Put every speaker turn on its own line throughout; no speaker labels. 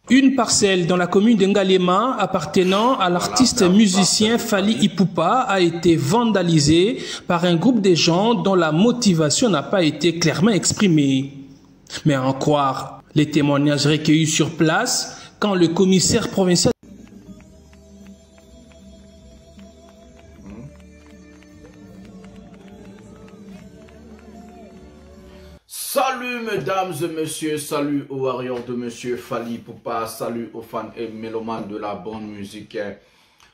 Une parcelle dans la commune d'Ngalema appartenant à l'artiste musicien Fally Ipupa a été vandalisée par un groupe de gens dont la motivation n'a pas été clairement exprimée. Mais à en croire les témoignages recueillis sur place, quand le commissaire provincial
Salut mesdames et messieurs, salut aux warriors de monsieur Fally Ipupa, salut aux fans et mélomanes de la bonne musique.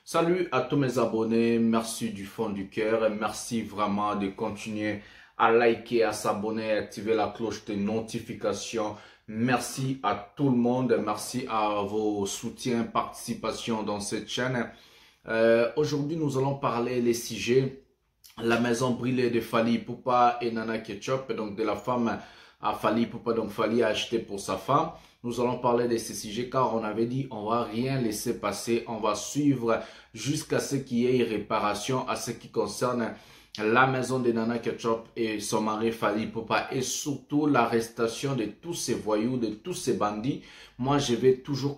Salut à tous mes abonnés, merci du fond du cœur, merci vraiment de continuer à liker, à s'abonner, à activer la cloche de notification. Merci à tout le monde, merci à vos soutiens, participation dans cette chaîne. Aujourd'hui, nous allons parler des sujets. La maison brûlée de Fally Ipupa et Nana Ketchup, donc de la femme à Fally Ipupa, donc Fally a acheté pour sa femme. Nous allons parler de ces sujets car on avait dit on va rien laisser passer, on va suivre jusqu'à ce qu'il y ait une réparation à ce qui concerne la maison de Nana Ketchup et son mari Fally Ipupa et surtout l'arrestation de tous ces voyous, de tous ces bandits. Moi, je vais toujours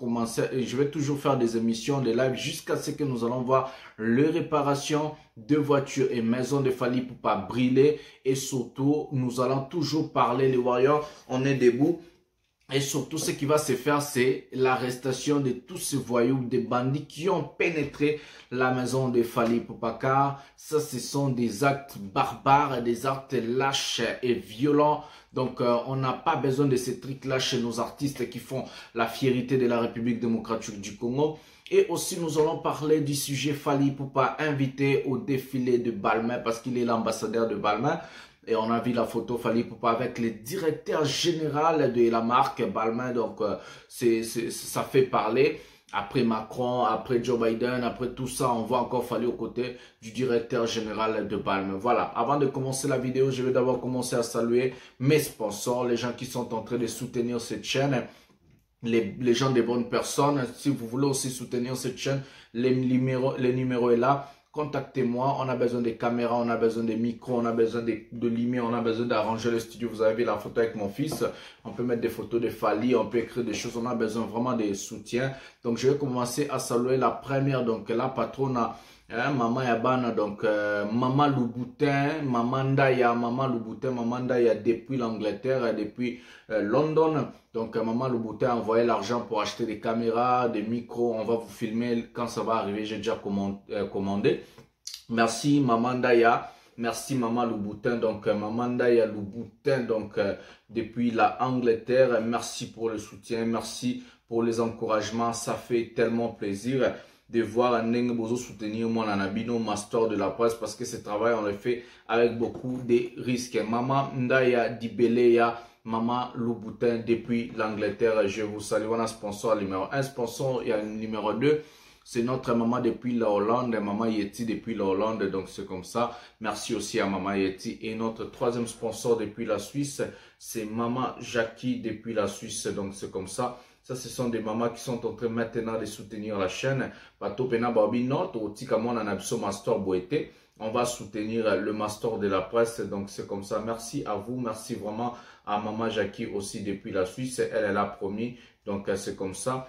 faire des émissions, des lives jusqu'à ce que nous allons voir les réparations de voitures et maisons de Fally Ipupa brûlées et surtout, nous allons toujours parler les warriors, on est debout. Et surtout, ce qui va se faire, c'est l'arrestation de tous ces voyous, des bandits qui ont pénétré la maison de Fally Ipupa. Car ça, ce sont des actes barbares, des actes lâches et violents. Donc, on n'a pas besoin de ces trucs-là chez nos artistes qui font la fierté de la République démocratique du Congo. Et aussi, nous allons parler du sujet Fally Ipupa invité au défilé de Balmain parce qu'il est l'ambassadeur de Balmain. Et on a vu la photo Fally Ipupa avec le directeur général de la marque Balmain. Donc, ça fait parler. Après Macron, après Joe Biden, après tout ça, on voit encore Fally aux côtés du directeur général de Balmain. Voilà, avant de commencer la vidéo, je vais d'abord commencer à saluer mes sponsors, les gens qui sont en train de soutenir cette chaîne. Les gens des bonnes personnes. Si vous voulez aussi soutenir cette chaîne, les numéros est là. Contactez-moi, on a besoin de caméras, on a besoin de micros, on a besoin de lumière, on a besoin d'arranger le studio. Vous avez vu la photo avec mon fils, on peut mettre des photos de Fally, on peut écrire des choses, on a besoin vraiment de soutien. Donc je vais commencer à saluer la première, donc la patronne, Maman Yabana, donc Maman Louboutin, Maman Ndaya depuis l'Angleterre, depuis London. Donc Maman Louboutin a envoyé l'argent pour acheter des caméras, des micros, on va vous filmer quand ça va arriver, j'ai déjà commandé. Merci Maman Ndaya, merci Maman Louboutin, donc Maman Ndaya Louboutin, donc depuis la Angleterre, merci pour le soutien, merci pour les encouragements, ça fait tellement plaisir de voir Ndenge Bozo soutenir mon Anabino Master de la presse parce que ce travail on le fait avec beaucoup de risques. Maman Ndaya Dibeleya, Maman Louboutin depuis l'Angleterre, je vous salue. On a sponsor numéro 1, sponsor il y a numéro 2. C'est notre maman depuis la Hollande, Maman Yeti depuis la Hollande, donc c'est comme ça. Merci aussi à Maman Yeti. Et notre troisième sponsor depuis la Suisse, c'est Maman Jackie depuis la Suisse, donc c'est comme ça. Ça, ce sont des mamans qui sont en train maintenant de soutenir la chaîne. On va soutenir le master de la presse, donc c'est comme ça. Merci à vous, merci vraiment à Maman Jackie aussi depuis la Suisse. Elle l'a promis, donc c'est comme ça.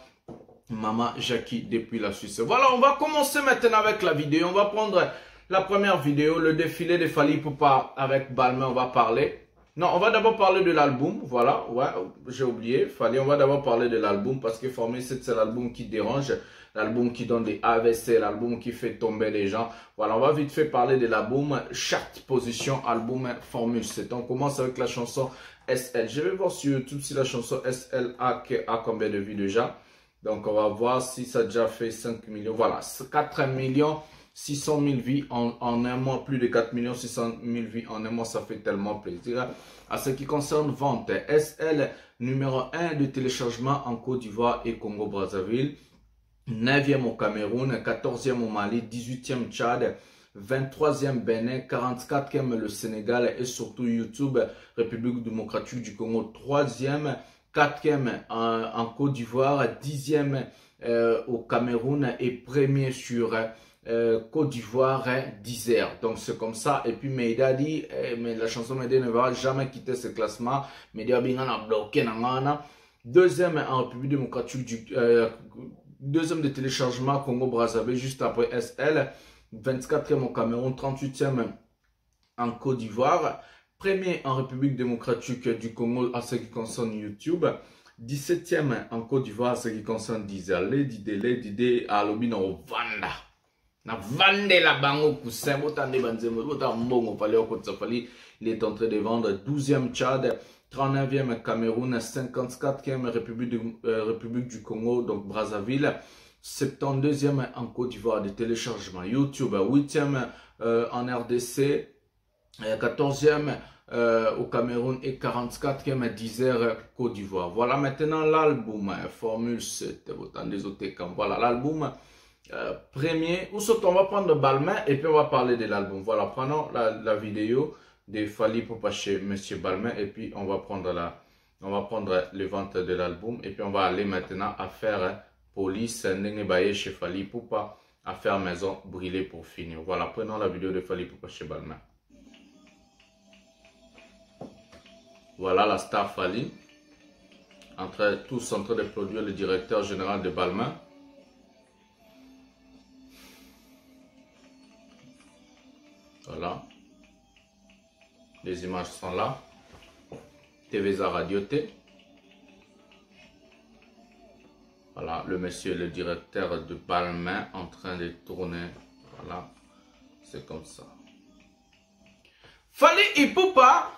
Maman Jackie depuis la Suisse. Voilà, on va commencer maintenant avec la vidéo. On va prendre la première vidéo, le défilé de Fally Ipupa avec Balmain, on va parler. Non, on va d'abord parler de l'album, voilà, ouais, j'ai oublié, on va d'abord parler de l'album parce que Formule 7 c'est l'album qui dérange, l'album qui donne des AVC, l'album qui fait tomber les gens. Voilà, on va vite fait parler de l'album, charte position, album Formule 7. On commence avec la chanson SL. Je vais voir sur YouTube si la chanson SL a combien de vues déjà. Donc on va voir si ça a déjà fait 5 millions, voilà, 4 millions. 600 000 vies en un mois, plus de 4 600 000 vies en un mois, ça fait tellement plaisir. À ce qui concerne vente, SL numéro 1 de téléchargement en Côte d'Ivoire et Congo-Brazzaville, 9e au Cameroun, 14e au Mali, 18e Tchad, 23e Bénin, 44e le Sénégal et surtout YouTube, République démocratique du Congo, 3e, 4e en Côte d'Ivoire, 10e au Cameroun et 1er sur Côte d'Ivoire, d'Isère. Donc c'est comme ça. Et puis Meida dit, mais la chanson Meida ne va jamais quitter ce classement. Meida Bingana bloqué Nangana. Deuxième en République démocratique deuxième de téléchargement Congo-Brazzaville, juste après SL. 24e au Cameroun, 38e en Côte d'Ivoire. Premier en République démocratique du Congo à ce qui concerne YouTube. 17e en Côte d'Ivoire à ce qui concerne Deezer. Lady à l'obino Vanda. Na vande la bango coussin, il est en train de vendre. 12e Tchad, 39e Cameroun, 54e République du Congo, donc Brazzaville, 72e en Côte d'Ivoire de téléchargement YouTube, 8e en RDC, 14e au Cameroun et 44e Deezer Côte d'Ivoire. Voilà maintenant l'album Formule 7. Voilà l'album premier. Ou soit on va prendre Balmain et puis on va parler de l'album. Voilà, prenons la vidéo de Fally Ipupa chez Monsieur Balmain et puis on va prendre les ventes de l'album et puis on va aller maintenant à faire police Nengebaye chez Fally Ipupa, à faire maison brûlée pour finir. Voilà, prenons la vidéo de Fally Ipupa chez Balmain. Voilà la star Fally, tous en train de produire le directeur général de Balmain. Voilà. Les images sont là. TVza Radio T. Voilà, le monsieur, le directeur de Balmain en train de tourner. Voilà, c'est comme ça. Fally Ipupa,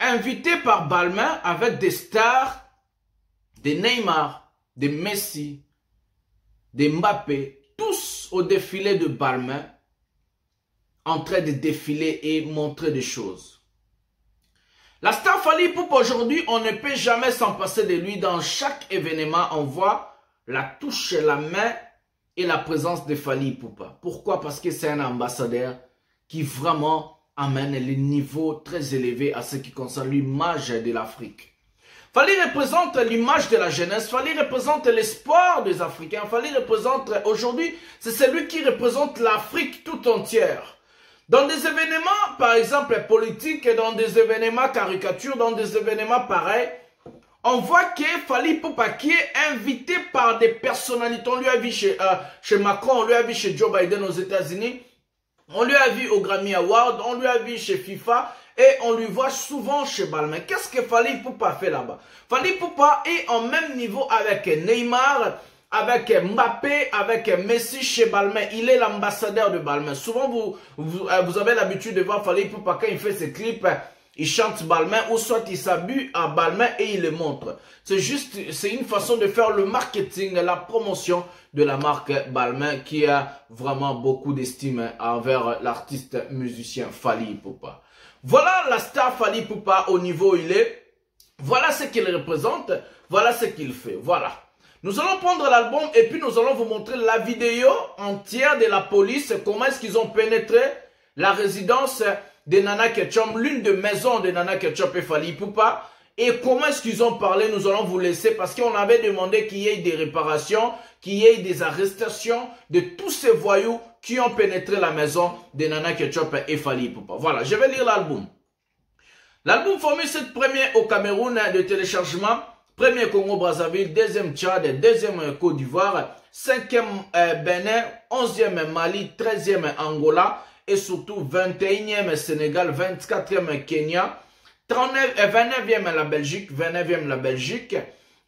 invité par Balmain avec des stars, des Neymar, des Messi, des Mbappé, tous au défilé de Balmain, en train de défiler et montrer des choses. La star Fally Ipupa aujourd'hui, on ne peut jamais s'en passer de lui. Dans chaque événement, on voit la touche, la main et la présence de Fally Ipupa. Pourquoi? Parce que c'est un ambassadeur qui vraiment amène les niveaux très élevés à ce qui concerne l'image de l'Afrique. Fally représente l'image de la jeunesse, Fally représente l'espoir des Africains, Fally représente aujourd'hui, c'est celui qui représente l'Afrique tout entière. Dans des événements, par exemple, politiques, dans des événements caricatures, dans des événements pareils, on voit que Fally Ipupa qui est invité par des personnalités, on lui a vu chez Macron, on lui a vu chez Joe Biden aux États-Unis, on lui a vu au Grammy Award, on lui a vu chez FIFA et on lui voit souvent chez Balmain. Qu'est-ce que Fally Ipupa fait là-bas? Fally Ipupa est en même niveau avec Neymar, avec Mbappé, avec Messi chez Balmain. Il est l'ambassadeur de Balmain. Souvent, vous avez l'habitude de voir Fally Ipupa quand il fait ses clips, il chante Balmain ou soit il s'habille à Balmain et il le montre. C'est une façon de faire le marketing, la promotion de la marque Balmain qui a vraiment beaucoup d'estime envers l'artiste musicien Fally Ipupa. Voilà la star Fally Ipupa au niveau où il est. Voilà ce qu'il représente. Voilà ce qu'il fait. Voilà. Nous allons prendre l'album et puis nous allons vous montrer la vidéo entière de la police. Comment est-ce qu'ils ont pénétré la résidence de Nana Ketchup, l'une des maisons de Nana Ketchup et Fally Ipupa. Et comment est-ce qu'ils ont parlé, nous allons vous laisser parce qu'on avait demandé qu'il y ait des réparations, qu'il y ait des arrestations de tous ces voyous qui ont pénétré la maison de Nana Ketchup et Fally Ipupa. Voilà, je vais lire l'album. L'album Formule 7 premier au Cameroun de téléchargement, premier Congo-Brazzaville, deuxième Tchad, deuxième Côte d'Ivoire, cinquième Bénin, 11e Mali, 13e Angola et surtout 21e Sénégal, 24e Kenya, 29e la Belgique, 29e la Belgique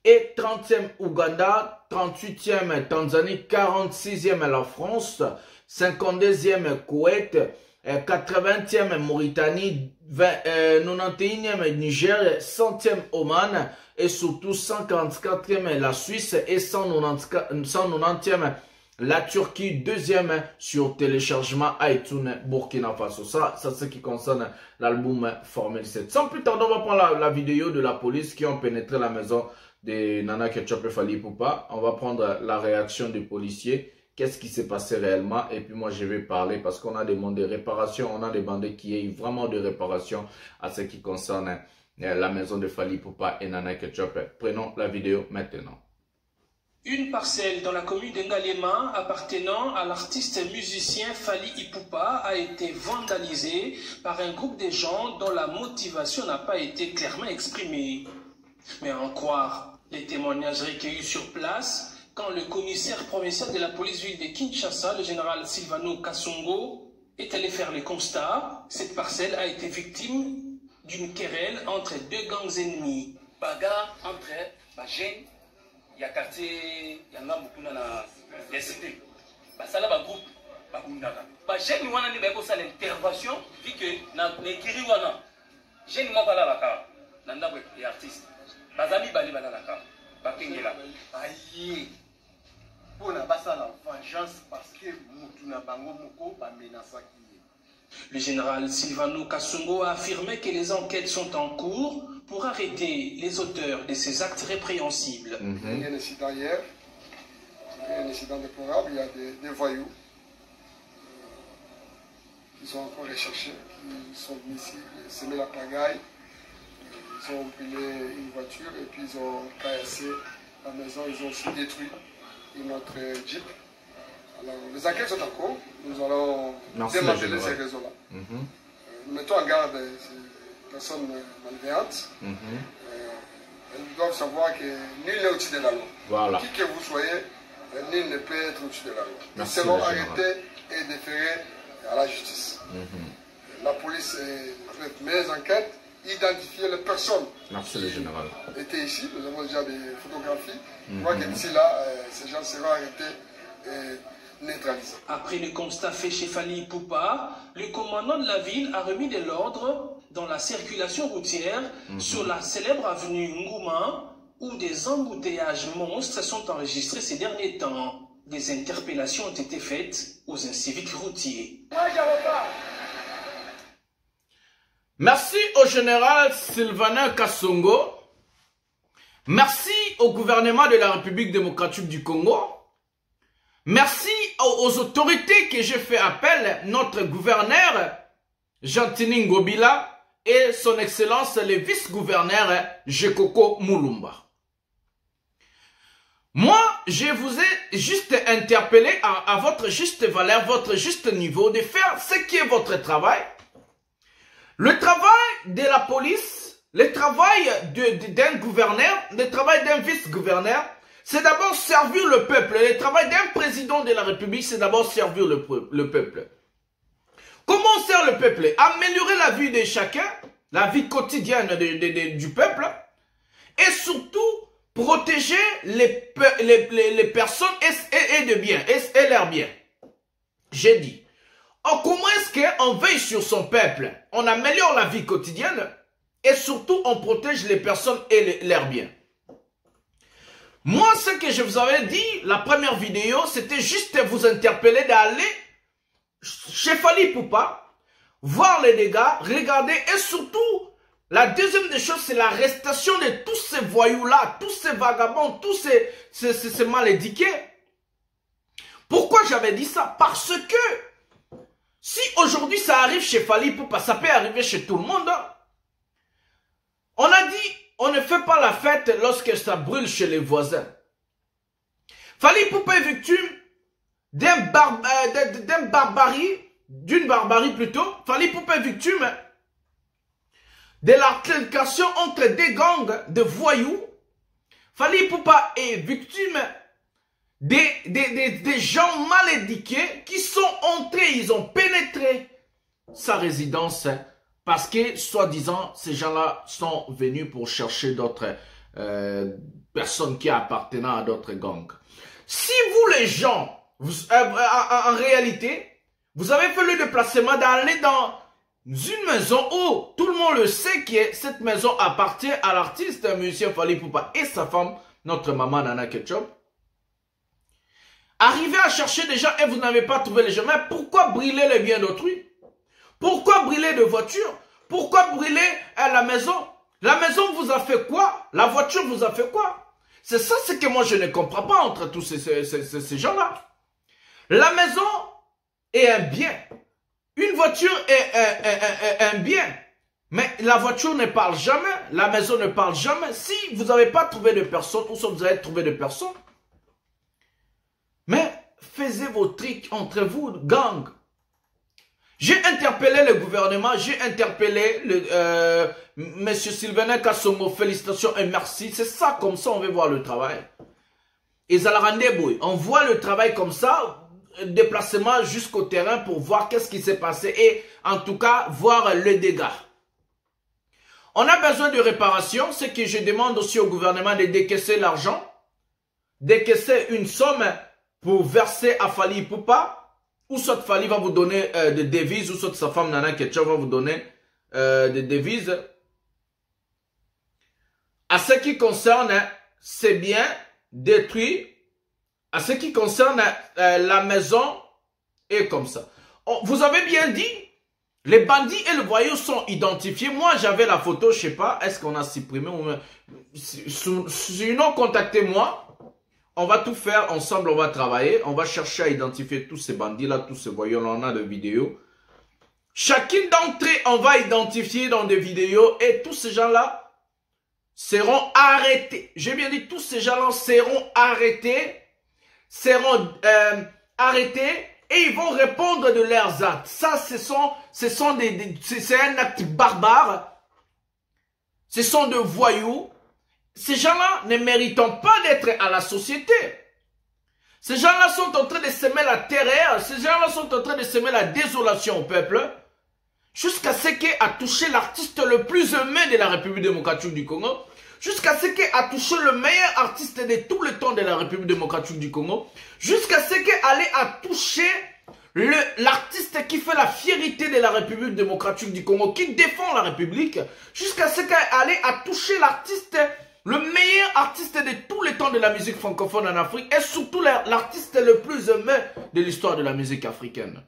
et 30e Ouganda, 38e Tanzanie, 46e la France, 52e Koweït, 80e Mauritanie, 91e Niger, 100e Oman et surtout 144e la Suisse et 190e la Turquie, deuxième sur téléchargement iTunes Burkina Faso. Ça c'est ce qui concerne l'album Formule 7. Sans plus tarder, on va prendre la vidéo de la police qui ont pénétré la maison de Nana Ketchup et Fally Ipupa. On va prendre la réaction des policiers. Qu'est-ce qui s'est passé réellement? Et puis moi je vais parler parce qu'on a demandé réparation. On a demandé qu'il y ait vraiment de réparation à ce qui concerne la maison de Fally Ipupa et Nana Ketchup. Prenons la vidéo maintenant.
Une parcelle dans la commune d'Ngalema appartenant à l'artiste musicien Fally Ipupa a été vandalisée par un groupe de gens dont la motivation n'a pas été clairement exprimée. Mais à en croire les témoignages recueillis sur place, quand le commissaire provincial de la police-ville de Kinshasa, le général Silvano Kasongo, est allé faire le constat, cette parcelle a été victime d'une querelle entre deux gangs ennemis.
Bagarre entre les jeunes, il y a quartier, il y en a beaucoup dans les cités. Ça là, groupe, les jeunes, ils ont fait l'intervention, vu que les Kiri, les jeunes, ils ont fait la carte, les artistes. Les amis, ils ont fait la carte.
Aïe, pour la vengeance parce que Moutouna Bango Moko va menacer.
Le général Silvano Kasongo a affirmé que les enquêtes sont en cours pour arrêter les auteurs de ces actes répréhensibles.
Il y a un incident hier, un incident déplorable, il y a des voyous qui sont encore recherchés, qui sont venus ici, semer la pagaille, ils ont brûlé une voiture et puis ils ont cassé la maison, ils ont aussi détruit notre Jeep. Alors, les enquêtes sont en cours, nous allons démanteler ces réseaux-là. Nous mettons en garde ces personnes malveillantes. Elles doivent savoir que nul n'est au-dessus de la loi.
Voilà.
Qui que vous soyez, nul ne peut être au-dessus de la loi. Ils
Merci,
seront arrêtés et déférés à la justice. La police fait mes enquêtes, identifier les personnes qui étaient ici. Nous avons déjà des photographies. Je crois que d'ici là, ces gens seront arrêtés et neutralisés.
Après le constat fait chez Fally Ipupa, le commandant de la ville a remis de l'ordre dans la circulation routière sur la célèbre avenue Ngouma, où des embouteillages monstres sont enregistrés ces derniers temps. Des interpellations ont été faites aux inciviques routiers.
Merci au général Silvano Kasongo. Merci au gouvernement de la République démocratique du Congo. Merci aux autorités que j'ai fait appel, notre gouverneur Jantini Ngobila et son excellence le vice-gouverneur Jekoko Mulumba. Moi, je vous ai juste interpellé à votre juste valeur, votre juste niveau, de faire ce qui est votre travail. Le travail de la police, le travail d'un gouverneur, le travail d'un vice-gouverneur, c'est d'abord servir le peuple. Le travail d'un président de la République, c'est d'abord servir le peuple. Comment on sert le peuple? Améliorer la vie de chacun, la vie quotidienne du peuple, et surtout protéger les personnes et de biens, et leurs biens. J'ai dit, comment est-ce qu'on veille sur son peuple? On améliore la vie quotidienne et surtout on protège les personnes et leurs biens. Moi, ce que je vous avais dit, la première vidéo, c'était juste vous interpeller d'aller chez Fally Ipupa, voir les dégâts, regarder et surtout, la deuxième des choses, c'est l'arrestation de tous ces voyous-là, tous ces vagabonds, tous ces malédiqués. Pourquoi j'avais dit ça? Parce que si aujourd'hui ça arrive chez Fally Ipupa, ça peut arriver chez tout le monde. On a dit, on ne fait pas la fête lorsque ça brûle chez les voisins. Fally Ipupa est victime d'une barbarie plutôt. Fally Ipupa est victime de l'altercation entre des gangs de voyous. Fally Ipupa est victime des gens mal éduqués qui sont entrés, ils ont pénétré sa résidence parce que, soi-disant, ces gens-là sont venus pour chercher d'autres personnes qui appartenaient à d'autres gangs. Si vous, les gens, en réalité, vous avez fait le déplacement d'aller dans une maison où tout le monde le sait que cette maison appartient à l'artiste M. Fally Ipupa et sa femme, notre maman Nana Ketchup, arrivez à chercher des gens et vous n'avez pas trouvé les gens. Mais pourquoi brûler les biens d'autrui? Pourquoi brûler de voitures? Pourquoi brûler la maison? La maison vous a fait quoi? La voiture vous a fait quoi? C'est ça ce que moi je ne comprends pas entre tous ces gens-là. La maison est un bien. Une voiture est un bien. Mais la voiture ne parle jamais. La maison ne parle jamais. Si vous n'avez pas trouvé de personne, ou si vous avez trouvé de personnes, mais faisiez vos trucs entre vous, gang. J'ai interpellé le gouvernement, j'ai interpellé M. Sylvain Kassongo, félicitations et merci. C'est ça, comme ça on veut voir le travail. Et on voit le travail comme ça, déplacement jusqu'au terrain pour voir qu'est-ce qui s'est passé et en tout cas voir le dégât. On a besoin de réparation, ce que je demande aussi au gouvernement de décaisser l'argent, décaisser une somme pour verser à Fally Ipupa. Ou soit Fally va vous donner des devises, ou soit sa femme Nana Ketchup va vous donner des devises. À ce qui concerne ces biens détruits, à ce qui concerne la maison, et comme ça. Oh, vous avez bien dit, les bandits et le voyou sont identifiés. Moi, j'avais la photo, je sais pas, est-ce qu'on a supprimé ou... Sinon, contactez-moi. On va tout faire ensemble, on va travailler, on va chercher à identifier tous ces bandits-là, tous ces voyous-là, on a des vidéos. Chacune d'entre eux, on va identifier dans des vidéos et tous ces gens-là seront arrêtés. J'ai bien dit, tous ces gens-là seront arrêtés, et ils vont répondre de leurs actes. Ça, c'est un acte barbare. Ce sont des voyous. Ces gens-là ne méritent pas d'être à la société. Ces gens-là sont en train de semer la terreur. Ces gens-là sont en train de semer la désolation au peuple. Jusqu'à ce qu'ait touché l'artiste le plus aimé de la République démocratique du Congo. Jusqu'à ce qu'ait touché le meilleur artiste de tout le temps de la République démocratique du Congo. Jusqu'à ce qu'elle allait toucher l'artiste qui fait la fierté de la République démocratique du Congo, qui défend la République. Jusqu'à ce qu'elle allait toucher l'artiste... le meilleur artiste de tous les temps de la musique francophone en Afrique et surtout l'artiste le plus aimé de l'histoire de la musique africaine.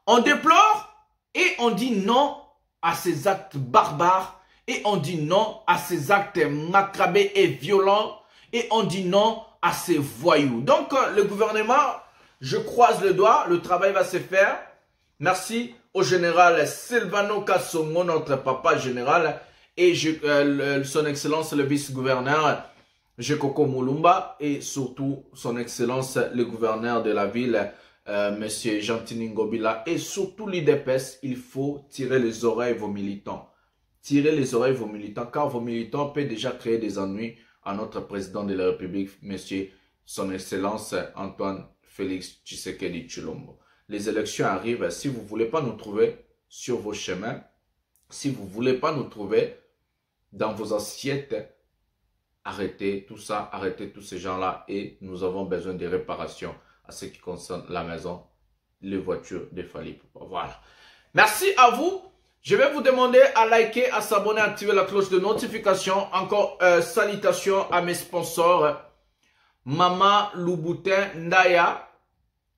On déplore et on dit non à ces actes barbares et on dit non à ces actes macabres et violents et on dit non à ces voyous. Donc le gouvernement, je croise le doigt, le travail va se faire. Merci au général Silvano Kassongo, notre papa général, et son excellence le vice-gouverneur Jekoko Mulumba et surtout son excellence le gouverneur de la ville monsieur Gentini Ngobila et surtout l'IDPS. Il faut tirer les oreilles vos militants. Tirez les oreilles vos militants car vos militants peuvent déjà créer des ennuis à notre président de la République, monsieur son excellence Antoine Félix Tshisekedi Tshilombo. Les élections arrivent. Si vous ne voulez pas nous trouver sur vos chemins, si vous ne voulez pas nous trouver dans vos assiettes, arrêtez tout ça, arrêtez tous ces gens-là et nous avons besoin de réparations à ce qui concerne la maison, les voitures de Fally Ipupa. Voilà. Merci à vous. Je vais vous demander à liker, à s'abonner, à activer la cloche de notification. Encore salutations à mes sponsors. Maman Louboutin Ndaya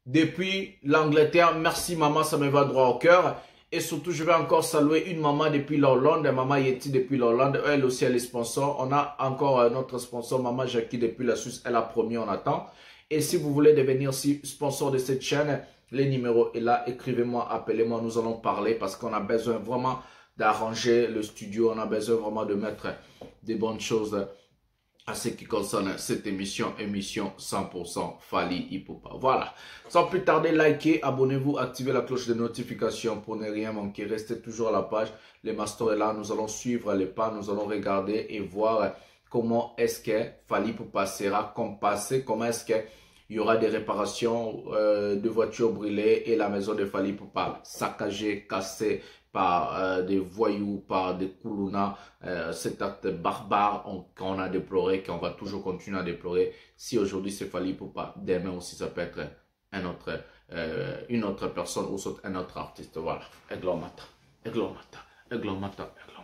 depuis l'Angleterre. Merci maman, ça me va droit au cœur. Et surtout, je vais encore saluer une maman depuis l'Hollande, maman Yeti depuis l'Hollande. Elle aussi, elle est sponsor. On a encore notre sponsor, maman Jackie depuis la Suisse. Elle a promis, on attend. Et si vous voulez devenir sponsor de cette chaîne, les numéros est là. Écrivez-moi, appelez-moi, nous allons parler parce qu'on a besoin vraiment d'arranger le studio. On a besoin vraiment de mettre des bonnes choses à ce qui concerne cette émission 100% Fally Ipupa. Voilà. Sans plus tarder, likez, abonnez-vous, activez la cloche de notification pour ne rien manquer. Restez toujours à la page. Les masters est là. Nous allons suivre les pas. Nous allons regarder et voir comment est-ce que Fally Ipupa sera compassé. Comment est-ce qu'il y aura des réparations de voitures brûlées et la maison de Fally Ipupa saccagée, cassée par des voyous, par des koulouna, cet acte barbare qu'on a déploré, qu'on va toujours continuer à déplorer. Si aujourd'hui c'est Fally Ipupa, demain aussi ça peut être une autre personne ou un autre artiste. Voilà. Eglomata, Eglomata, Eglomata, Eglomata.